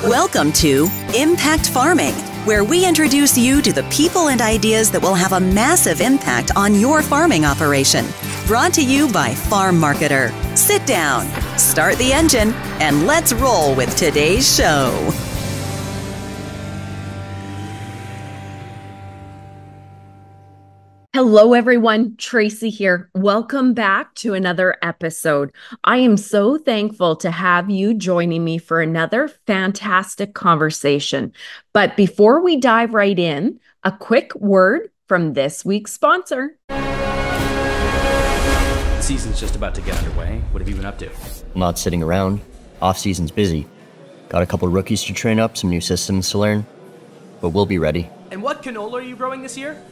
Welcome to Impact Farming, where we introduce you to the people and ideas that will have a massive impact on your farming operation. Brought to you by Farm Marketer. Sit down, start the engine, and let's roll with today's show. Hello, everyone. Tracy here. Welcome back to another episode. I am so thankful to have you joining me for another fantastic conversation. But before we dive right in, a quick word from this week's sponsor. The season's just about to get underway. What have you been up to? Not sitting around. Off-season's busy. Got a couple rookies to train up, some new systems to learn. But we'll be ready. And what canola are you growing this year?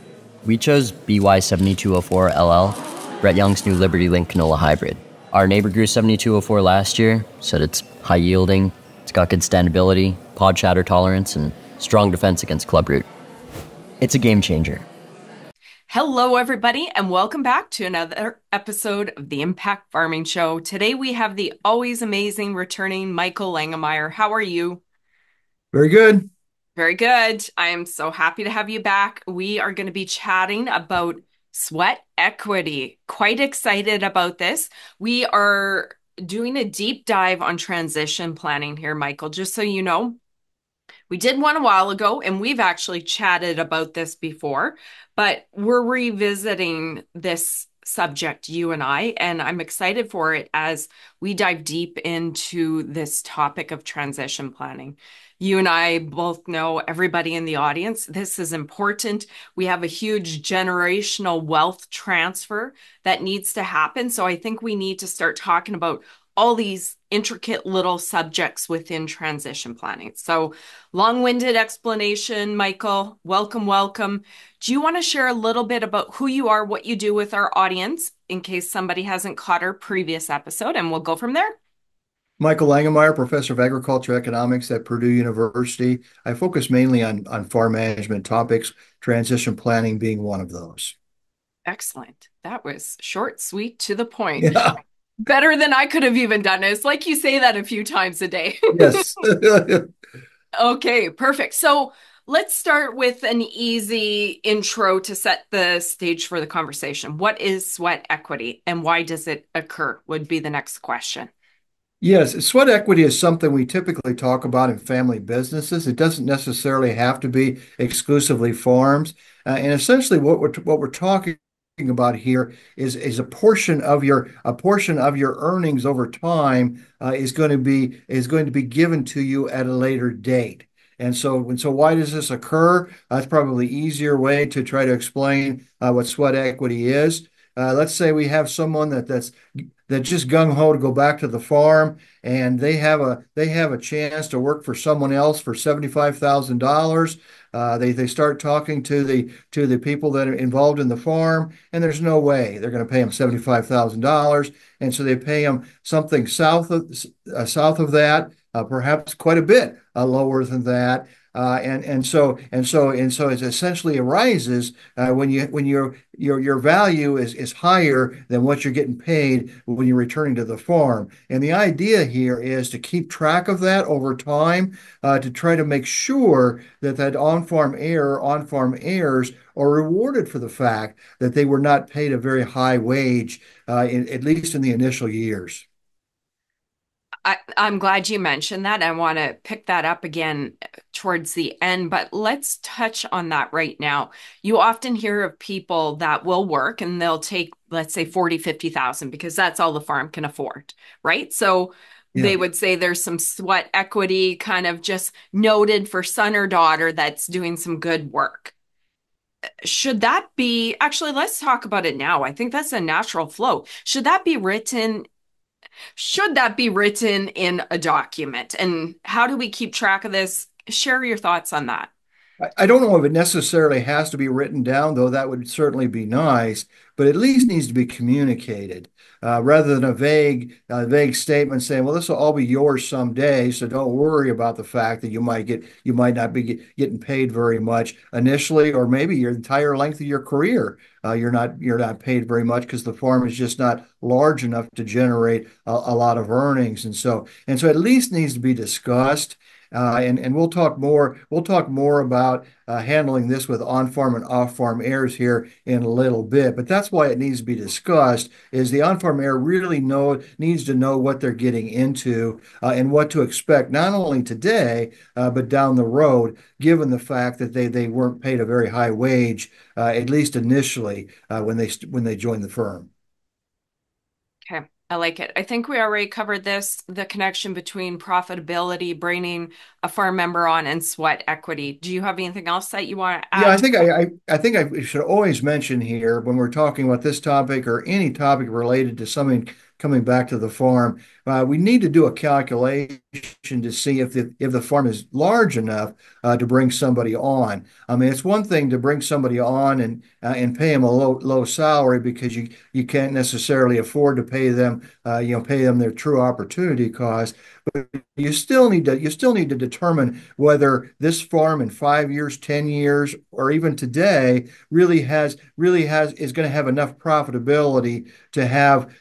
We chose BY7204LL, Brett Young's new Liberty Link canola hybrid. Our neighbor grew 7204 last year, said it's high yielding, it's got good standability, pod shatter tolerance, and strong defense against club root. It's a game changer. Hello, everybody, and welcome back to another episode of the Impact Farming Show. Today we have the always amazing returning Michael Langemeier. How are you? Very good. Very good. I am so happy to have you back. We are going to be chatting about sweat equity. Quite excited about this. We are doing a deep dive on transition planning here, Michael. Just so you know, we did one a while ago, and we've actually chatted about this before, but we're revisiting this subject, you and I, and I'm excited for it as we dive deep into this topic of transition planning. You and I both know, everybody in the audience, this is important. We have a huge generational wealth transfer that needs to happen. So I think we need to start talking about all these intricate little subjects within transition planning. So long-winded explanation, Michael. Welcome, welcome. Do you want to share a little bit about who you are, what you do with our audience, in case somebody hasn't caught our previous episode, and we'll go from there? Michael Langemeier, professor of agricultural economics at Purdue University. I focus mainly on farm management topics, transition planning being one of those. Excellent. That was short, sweet, to the point. Yeah. Better than I could have even done. It's like you say that a few times a day. Yes. Okay, perfect. So let's start with an easy intro to set the stage for the conversation. What is sweat equity and why does it occur? Would be the next question. Yes, sweat equity is something we typically talk about in family businesses. It doesn't necessarily have to be exclusively farms. And essentially what we're talking about here is a portion of your earnings over time is going to be given to you at a later date. And so why does this occur? That's probably the easier way to try to explain what sweat equity is. Let's say we have someone that's just gung-ho to go back to the farm, and they have a chance to work for someone else for $75,000. They start talking to the people that are involved in the farm, and there's no way they're going to pay them $75,000, and so they pay them something south of that, perhaps quite a bit lower than that. So it essentially arises when your value is higher than what you're getting paid when you're returning to the farm. And the idea here is to keep track of that over time, to try to make sure that on-farm heirs are rewarded for the fact that they were not paid a very high wage, at least in the initial years. I'm glad you mentioned that. I want to pick that up again towards the end, but let's touch on that right now. You often hear of people that will work and they'll take, let's say, 40, 50,000 because that's all the farm can afford, right? So they would say there's some sweat equity kind of just noted for son or daughter that's doing some good work. Should that be, actually, let's talk about it now. I think that's a natural flow. Should that be written in a document? And how do we keep track of this? Share your thoughts on that. I don't know if it necessarily has to be written down, though that would certainly be nice. but at least needs to be communicated rather than a vague statement saying, "Well, this will all be yours someday, so don't worry about the fact that you might not be getting paid very much initially, or maybe your entire length of your career, you're not paid very much because the farm is just not large enough to generate a lot of earnings, and so at least needs to be discussed." And we'll talk more about handling this with on-farm and off-farm heirs here in a little bit. But that's why it needs to be discussed. Is the on-farm heir really needs to know what they're getting into and what to expect, not only today but down the road, given the fact that they weren't paid a very high wage at least initially when they joined the firm. Okay, I like it. I think we already covered this, the connection between profitability, bringing a farm member on, and sweat equity. Do you have anything else that you want to Yeah, add to that? I think I should always mention here when we're talking about this topic or any topic related to something coming back to the farm, we need to do a calculation to see if the farm is large enough to bring somebody on. I mean, it's one thing to bring somebody on and pay them a low salary because you can't necessarily afford to pay them their true opportunity cost. But you still need to determine whether this farm in 5 years, 10 years, or even today really has is going to have enough profitability to have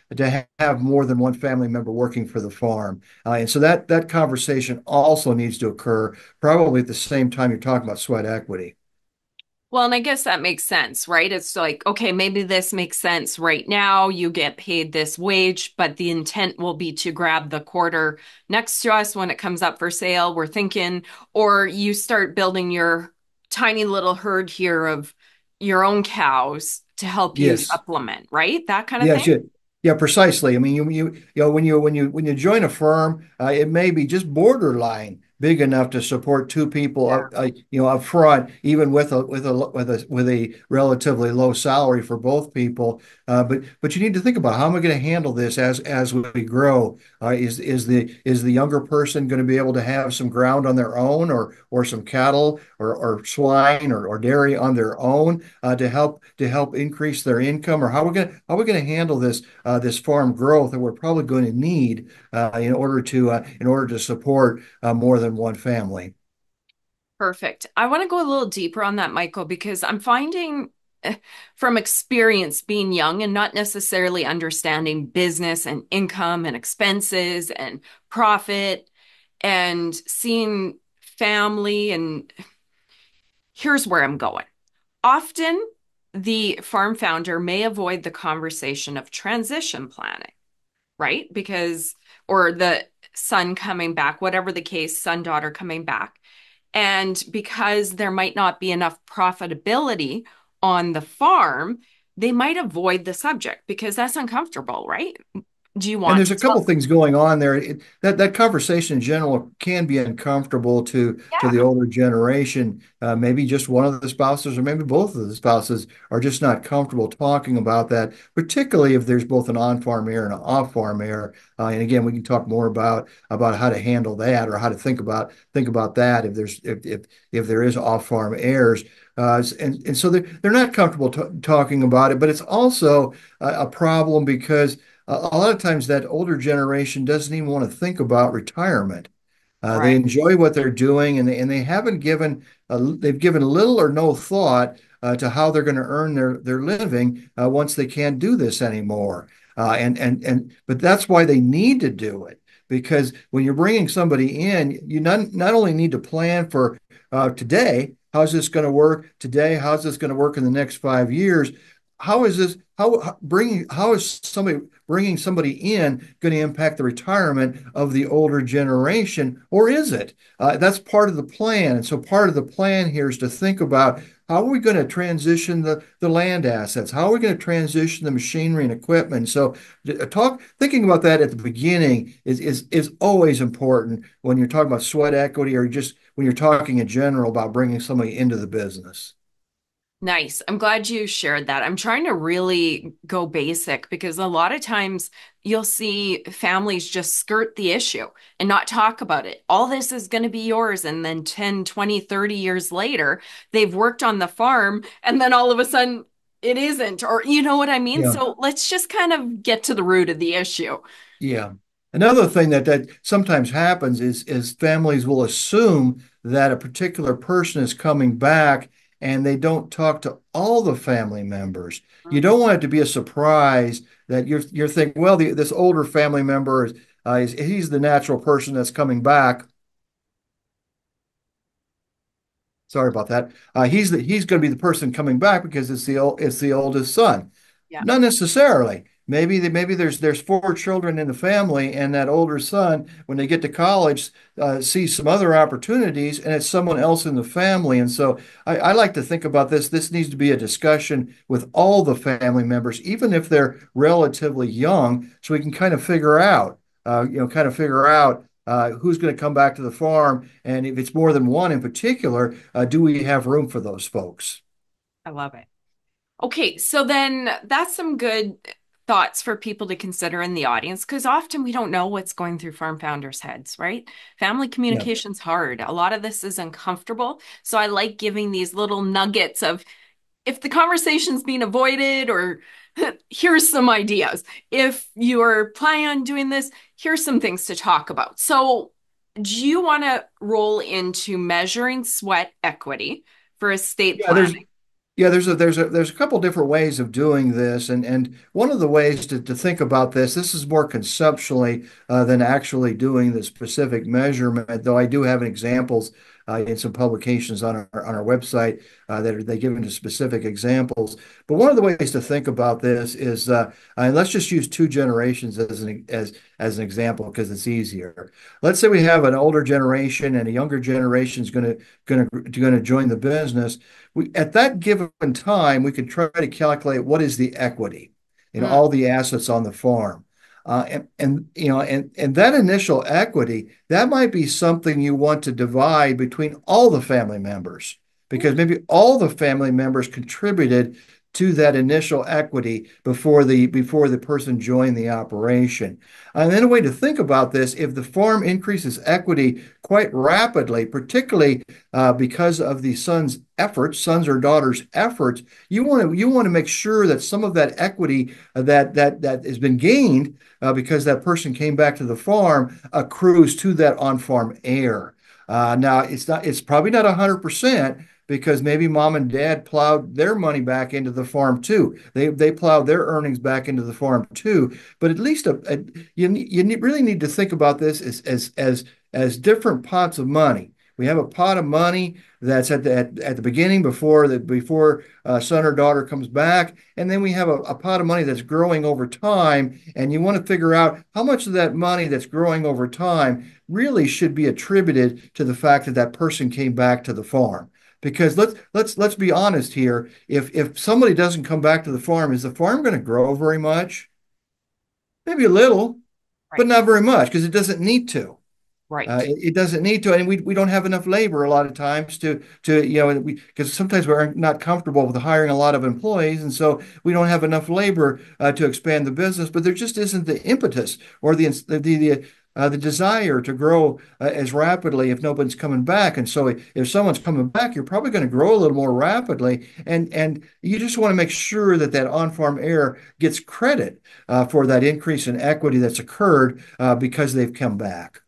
more than one family member working for the farm. And so that conversation also needs to occur probably at the same time you're talking about sweat equity. Well, and I guess that makes sense, right? It's like, okay, maybe this makes sense right now. You get paid this wage, but the intent will be to grab the quarter next to us when it comes up for sale. We're thinking, or you start building your tiny little herd here of your own cows to help you Yes. supplement, right? That kind of Yes, thing. yeah, precisely. I mean, when you join a firm, it may be just borderline big enough to support two people Yeah. up front, even with a relatively low salary for both people. But you need to think about how am I going to handle this as we grow? Is the younger person going to be able to have some ground on their own, or some cattle or swine or dairy on their own to help increase their income, or how are we going to handle this farm growth that we're probably going to need in order to support more than one family. Perfect. I want to go a little deeper on that, Michael, because I'm finding from experience being young and not necessarily understanding business and income and expenses and profit and seeing family. And here's where I'm going. Often, the farm founder may avoid the conversation of transition planning, right? Because, or the son coming back, whatever the case, son, daughter coming back. And because there might not be enough profitability on the farm, they might avoid the subject because that's uncomfortable, right? Do you And want there's to a couple tell? things going on there. That conversation in general can be uncomfortable to the Yeah. older generation. Maybe just one of the spouses, or maybe both of the spouses, are just not comfortable talking about that, particularly if there's both an on-farm heir and an off-farm heir. And again, we can talk more about how to handle that, or how to think about that if there is off-farm heirs. And so they're not comfortable talking about it, but it's also a problem because a lot of times that older generation doesn't even want to think about retirement. They Right. enjoy what they're doing, and they've given little or no thought to how they're going to earn their living once they can't do this anymore. But that's why they need to do it, because when you're bringing somebody in, you not only need to plan for today, how's this going to work today? How's this going to work in the next 5 years? How is somebody bringing somebody in going to impact the retirement of the older generation, or is it? That's part of the plan. And so part of the plan here is to think about how are we going to transition the land assets? How are we going to transition the machinery and equipment? So thinking about that at the beginning is always important when you're talking about sweat equity, or just when you're talking in general about bringing somebody into the business. Nice. I'm glad you shared that. I'm trying to really go basic because a lot of times you'll see families just skirt the issue and not talk about it. All this is going to be yours. And then 10, 20, 30 years later, they've worked on the farm. And then all of a sudden, it isn't, or you know what I mean? Yeah. So let's just kind of get to the root of the issue. Yeah. Another thing that sometimes happens is families will assume that a particular person is coming back and they don't talk to all the family members. You don't want it to be a surprise that you're thinking, well, this older family member he's the natural person that's coming back. Sorry about that. He's going to be the person coming back because it's the oldest son. Yeah. Not necessarily. Maybe there's four children in the family, and that older son, when they get to college, sees some other opportunities, and it's someone else in the family. And so I like to think about this. This needs to be a discussion with all the family members, even if they're relatively young, so we can kind of figure out who's going to come back to the farm, and if it's more than one in particular, do we have room for those folks? I love it. Okay, so then that's some good thoughts for people to consider in the audience because often we don't know what's going through farm founders' heads, right? Family Yeah. communication's hard. A lot of this is uncomfortable. So I like giving these little nuggets of if the conversation's being avoided or here's some ideas. If you're planning on doing this, here's some things to talk about. So do you want to roll into measuring sweat equity for estate Yeah, there's planning? Yeah, there's a couple different ways of doing this, and one of the ways to think about this is more conceptually than actually doing the specific measurement. Though I do have examples in some publications on our website they give into specific examples. But one of the ways to think about this is, and let's just use two generations as an example because it's easier. Let's say we have an older generation and a younger generation is going to join the business. At that given time, we could try to calculate what is the equity in Mm, all the assets on the farm. And that initial equity, that might be something you want to divide between all the family members because maybe all the family members contributed to that initial equity before the person joined the operation. And then a way to think about this, if the farm increases equity quite rapidly, particularly because of the sons or daughters' efforts, you want to make sure that some of that equity that has been gained because that person came back to the farm accrues to that on-farm heir. Now it's probably not 100% because maybe mom and dad plowed their money back into the farm too. They plowed their earnings back into the farm too. But at least really need to think about this as different pots of money. We have a pot of money that's at the beginning before son or daughter comes back, and then we have a pot of money that's growing over time. And you want to figure out how much of that money that's growing over time really should be attributed to the fact that that person came back to the farm. Because let's be honest here. If somebody doesn't come back to the farm, is the farm going to grow very much? Maybe a little, but right, not very much because it doesn't need to. right. It doesn't need to, and we don't have enough labor a lot of times to because sometimes we're not comfortable with hiring a lot of employees, and so we don't have enough labor to expand the business. But there just isn't the impetus or the desire to grow as rapidly if nobody's coming back. And so if someone's coming back, you're probably going to grow a little more rapidly, and you just want to make sure that that on-farm heir gets credit for that increase in equity that's occurred because they've come back.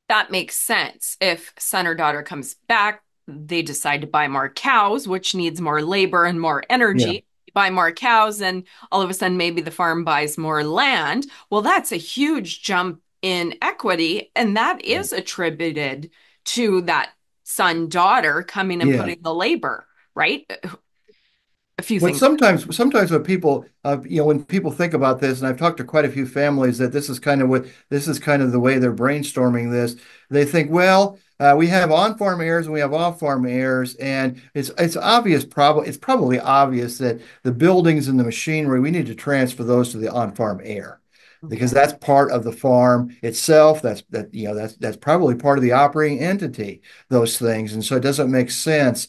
That makes sense. If son or daughter comes back, they decide to buy more cows, which needs more labor and more Yeah. energy. You buy more cows, and all of a sudden, maybe the farm buys more land. Well, that's a huge jump in equity, and that is attributed to that son daughter coming and Yeah. putting the labor, right? A few What things. sometimes when people think about this, and I've talked to quite a few families that this is kind of the way they're brainstorming this. They think, well, we have on-farm heirs and we have off-farm heirs, and it's probably obvious that the buildings and the machinery we need to transfer those to the on-farm heir because Okay. that's part of the farm itself. That's probably part of the operating entity. Those things, and so it doesn't make sense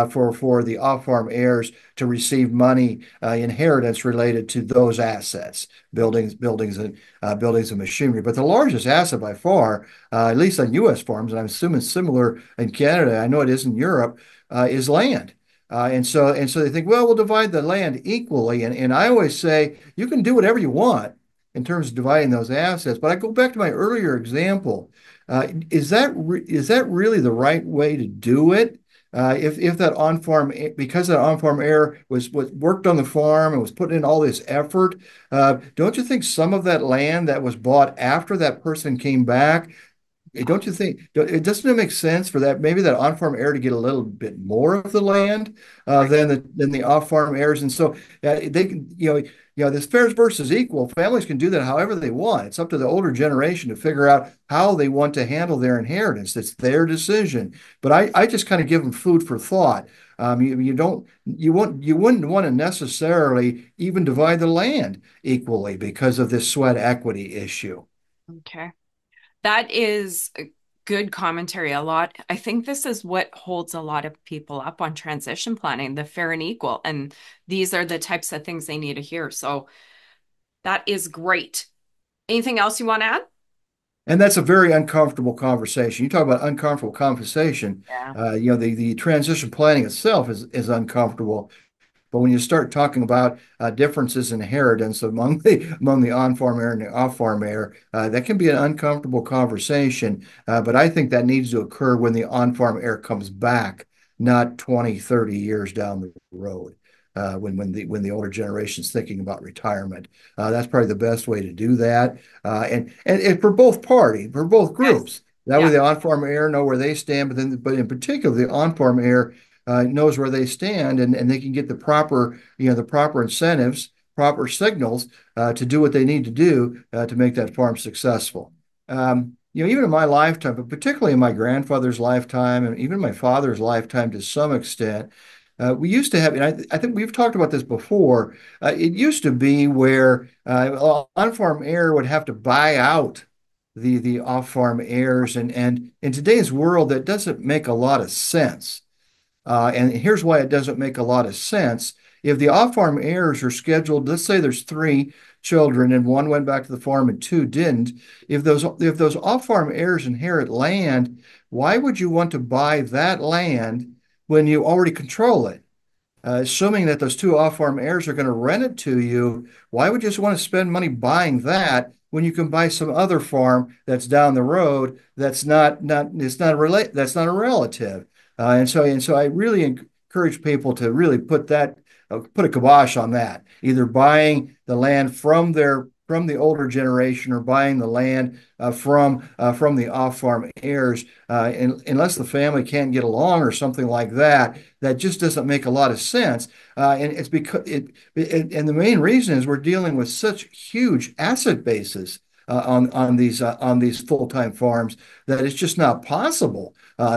for the off-farm heirs to receive money inheritance related to those assets, buildings and machinery. But the largest asset by far, at least on U.S. farms, and I'm assuming similar in Canada, I know it is in Europe, is land. And so they think, well, we'll divide the land equally. And I always say you can do whatever you want in terms of dividing those assets. But I go back to my earlier example. Is that really the right way to do it? If that on-farm, because that on-farm heir was worked on the farm and was putting in all this effort, don't you think some of that land that was bought after that person came back, don't you think it doesn't make sense for that maybe that on-farm heir to get a little bit more of the land Right. than the off-farm heirs? And so they can, this fair versus equal. Families can do that however they want. It's up to the older generation to figure out how they want to handle their inheritance. It's their decision. But I just kind of give them food for thought. You wouldn't want to necessarily even divide the land equally because of this sweat equity issue. Okay. That is a good commentary. I think this is what holds a lot of people up on transition planning, the fair and equal. And these are the types of things they need to hear. So that is great. Anything else you want to add? And that's a very uncomfortable conversation. You talk about uncomfortable conversation. Yeah. The transition planning itself is uncomfortable. But when you start talking about differences in inheritance among the on-farm heir and the off-farm heir, that can be an uncomfortable conversation. But I think that needs to occur when the on-farm heir comes back, not 20, 30 years down the road. When the older generation is thinking about retirement, that's probably the best way to do that, and for both parties, for both Yes. groups. That way, Yeah. the on-farm heir know where they stand, but in particular, the on-farm heir knows where they stand, and they can get the proper incentives, proper signals to do what they need to do to make that farm successful. Even in my lifetime, but particularly in my grandfather's lifetime, and even my father's lifetime to some extent, we used to have, and I think we've talked about this before. It used to be where on-farm heir would have to buy out the off-farm heirs, and in today's world, that doesn't make a lot of sense. And here's why it doesn't make a lot of sense. If the off-farm heirs are scheduled, let's say there's three children and one went back to the farm and two didn't. If those off-farm heirs inherit land, why would you want to buy that land when you already control it? Assuming that those two off-farm heirs are going to rent it to you, why would you just want to spend money buying that when you can buy some other farm that's down the road that's not a relative? And so I really encourage people to really put a kibosh on that, either buying the land from the older generation or buying the land from the off-farm heirs, unless the family can't get along or something like that. That just doesn't make a lot of sense. And it's because and the main reason is we're dealing with such huge asset bases on these full-time farms that it's just not possible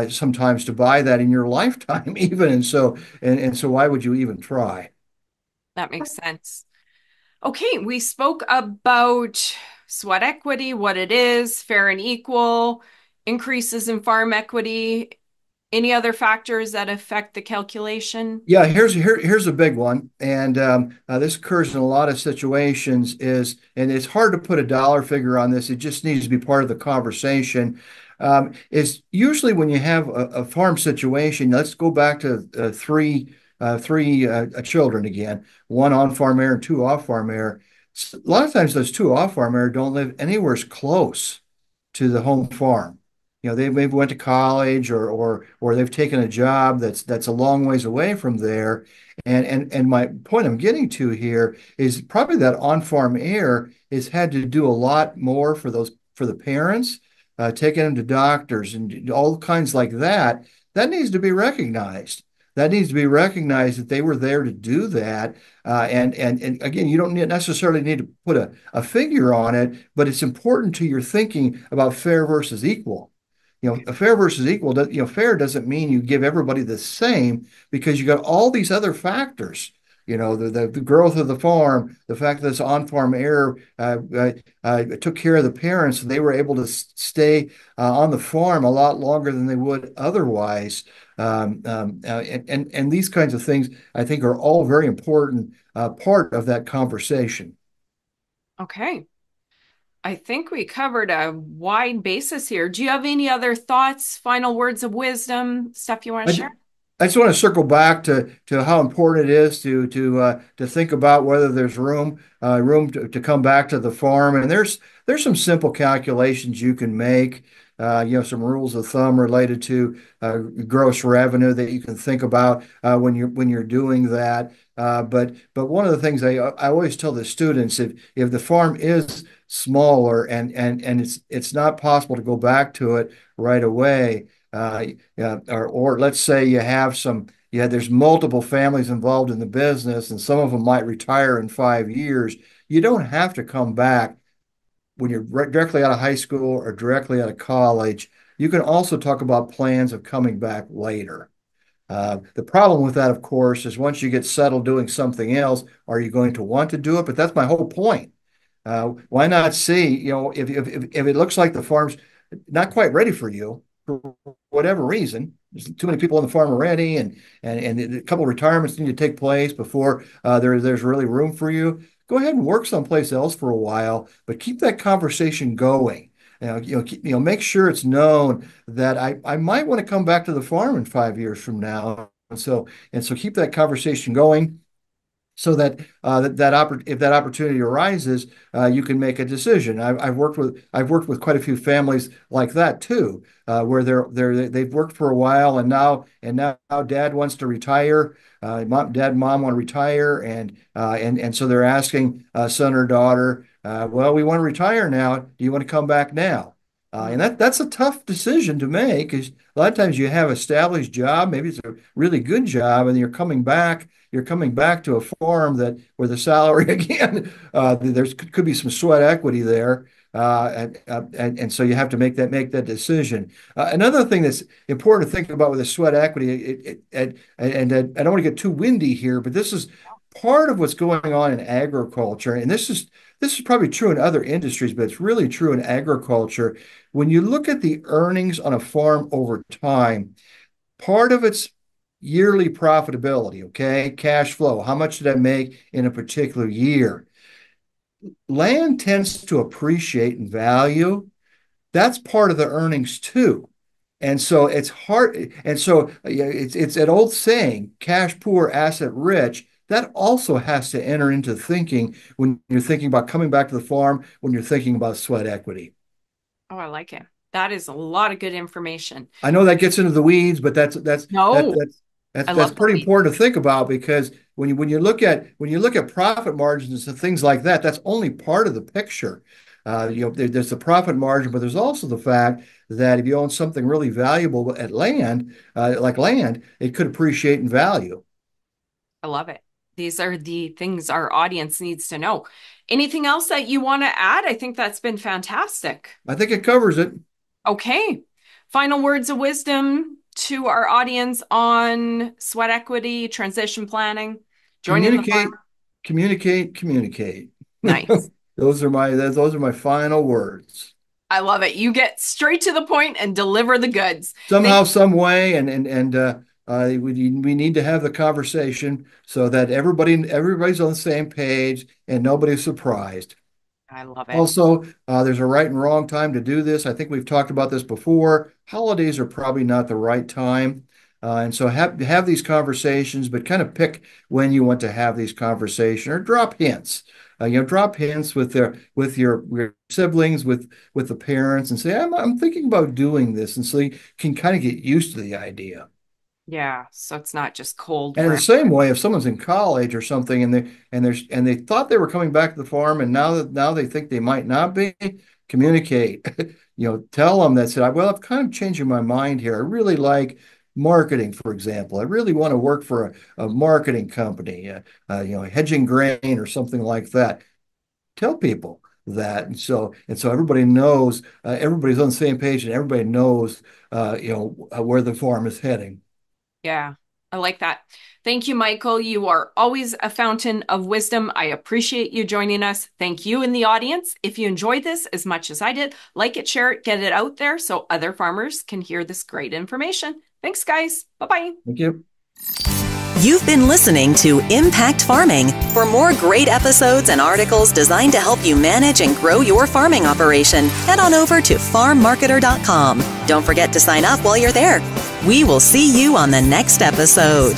sometimes to buy that in your lifetime even. And so why would you even try? That makes sense. Okay, we spoke about sweat equity, what it is, fair and equal, increases in farm equity. Any other factors that affect the calculation? Yeah, here's a big one, and this occurs in a lot of situations. And it's hard to put a dollar figure on this. It just needs to be part of the conversation. Is usually when you have a farm situation. Let's go back to three children again, one on-farm heir and two off-farm heir. A lot of times, those two off-farm heir don't live anywhere close to the home farm. They maybe went to college or they've taken a job that's a long ways away from there. And my point I'm getting to here is probably that on-farm heir has had to do a lot more for the parents, taking them to doctors and all kinds like that. That needs to be recognized. That needs to be recognized that they were there to do that. And again, you don't necessarily need to put a figure on it, but it's important to your thinking about fair versus equal. A fair versus equal, fair doesn't mean you give everybody the same because you got all these other factors. The growth of the farm, the fact that this on-farm heir took care of the parents, and they were able to stay on the farm a lot longer than they would otherwise. And these kinds of things, I think, are all very important part of that conversation. Okay. I think we covered a wide basis here. Do you have any other thoughts, final words of wisdom, stuff you want to I, share? I just want to circle back to how important it is to think about whether there's room to come back to the farm. And there's some simple calculations you can make. Some rules of thumb related to gross revenue that you can think about when you're doing that. But one of the things I always tell the students, if the farm is smaller and it's not possible to go back to it right away. Yeah, or let's say there's multiple families involved in the business, and some of them might retire in 5 years. You don't have to come back when you're directly out of high school or directly out of college. You can also talk about plans of coming back later. The problem with that, of course, is once you get settled doing something else, are you going to want to do it? But that's my whole point. Why not see, if it looks like the farm's not quite ready for you, for whatever reason, there's too many people on the farm already, and a couple of retirements need to take place before there's really room for you. Go ahead and work someplace else for a while, but keep that conversation going. Make sure it's known that I might want to come back to the farm in 5 years from now, and so keep that conversation going, so that if that opportunity arises, you can make a decision. I've worked with quite a few families like that too, where they've worked for a while, and now dad wants to retire. Dad and mom want to retire, and so they're asking son or daughter, well, we want to retire now. Do you want to come back now? And that's a tough decision to make, because a lot of times you have established job, maybe it's a really good job, and you're coming back to a farm where the salary again, there could be some sweat equity there, and so you have to make that decision. Another thing that's important to think about with the sweat equity, and I don't want to get too windy here, but this is part of what's going on in agriculture, and this is probably true in other industries, but it's really true in agriculture. When you look at the earnings on a farm over time, part of it's yearly profitability, okay? Cash flow. How much did I make in a particular year? Land tends to appreciate in value. That's part of the earnings too. And so it's hard. And so it's an old saying, cash poor, asset rich. That also has to enter into thinking when you're thinking about coming back to the farm, when you're thinking about sweat equity. Oh, I like it. That is a lot of good information. I know that gets into the weeds, but that's pretty important to think about, because when you look at profit margins and things like that, that's only part of the picture. There's the profit margin, but there's also the fact that if you own something really valuable at land, like land, it could appreciate in value. I love it. These are the things our audience needs to know. Anything else that you want to add? I think that's been fantastic. I think it covers it. Okay. Final words of wisdom to our audience on sweat equity, transition planning, joining the farm. Communicate. Nice. Those are my final words. I love it. You get straight to the point and deliver the goods. Somehow, some way, we need to have the conversation so that everybody's on the same page and nobody's surprised. I love it. Also, there's a right and wrong time to do this. I think we've talked about this before. Holidays are probably not the right time. And so have these conversations, but kind of pick when you want to have these conversations, or drop hints. Drop hints with your siblings, with the parents, and say, I'm thinking about doing this. And so you can kind of get used to the idea. Yeah, so it's not just cold. And in the same way, if someone's in college or something, and they thought they were coming back to the farm, and now they think they might not be, communicate. Tell them that, said, well, I've kind of changing my mind here. I really like marketing, for example. I really want to work for a marketing company, hedging grain or something like that. Tell people that, and so everybody knows, everybody's on the same page, and everybody knows, where the farm is heading. Yeah, I like that. Thank you, Michael. You are always a fountain of wisdom. I appreciate you joining us. Thank you in the audience. If you enjoyed this as much as I did, like it, share it, get it out there so other farmers can hear this great information. Thanks, guys. Bye-bye. Thank you. You've been listening to Impact Farming. For more great episodes and articles designed to help you manage and grow your farming operation, head on over to farmmarketer.com. Don't forget to sign up while you're there. We will see you on the next episode.